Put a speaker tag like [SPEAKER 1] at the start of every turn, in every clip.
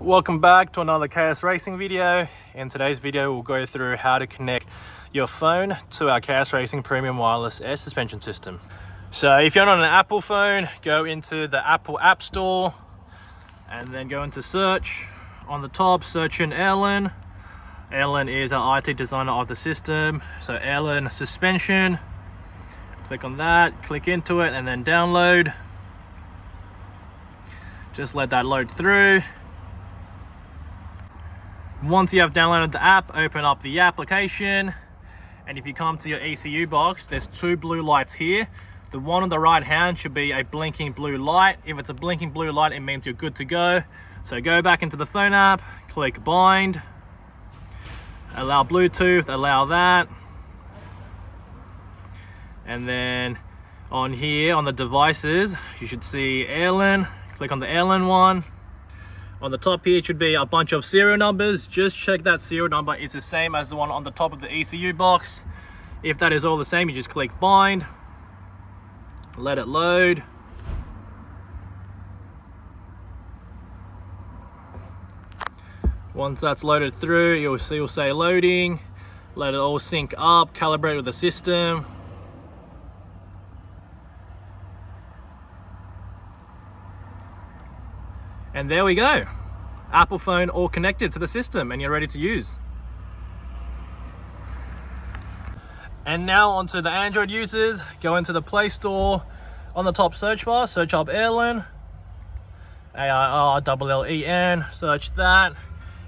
[SPEAKER 1] Welcome back to another KS Racing video. In today's video we'll go through how to connect your phone to our KS Racing Premium Wireless Air Suspension System. So if you're on an Apple phone, go into the Apple App Store and then go into search. On the top, search in Airlin. Airlin is our IT designer of the system. So Airlin Suspension, click on that, click into it and then download. Just let that load through. Once you have downloaded the app, open up the application, and if you come to your ECU box, there's two blue lights here. The one on the right hand should be a blinking blue light. If it's a blinking blue light, it means you're good to go. So go back into the phone app, click bind, allow Bluetooth, allow that, and then on here on the devices you should see Airlin. Click on the Airlin one. On the top here should be a bunch of serial numbers. Just check that serial number is the same as the one on the top of the ECU box. If that is all the same, you just click bind, let it load. Once that's loaded through, you'll say loading. Let it all sync up, calibrate with the system. And there we go. Apple phone all connected to the system and you're ready to use. And now onto the Android users. Go into the Play Store. On the top search bar, search up Airlin. AIRLLEN, search that.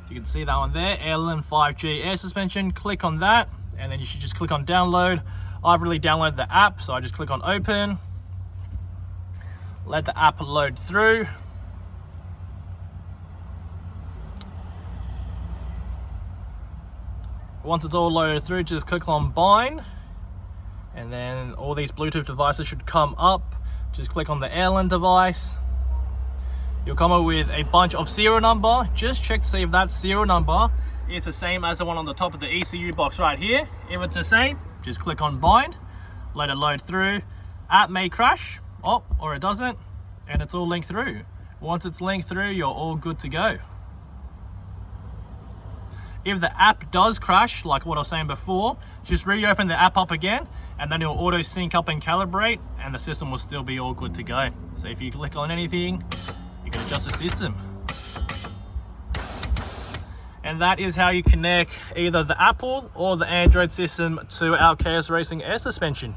[SPEAKER 1] You can see that one there, Airlin 5G air suspension. Click on that and then you should just click on download. I've already downloaded the app, so I just click on open. Let the app load through. Once it's all loaded through, just click on bind, and then all these Bluetooth devices should come up. Just click on the Airlin device. You'll come up with a bunch of serial number. Just check to see if that serial number is the same as the one on the top of the ECU box right here. If it's the same, just click on bind, let it load through. App may crash, or it doesn't, and it's all linked through. Once it's linked through, you're all good to go. If the app does crash, like what I was saying before, just reopen the app up again and then it'll auto sync up and calibrate and the system will still be all good to go. So if you click on anything, you can adjust the system. And that is how you connect either the Apple or the Android system to our KS Racing air suspension.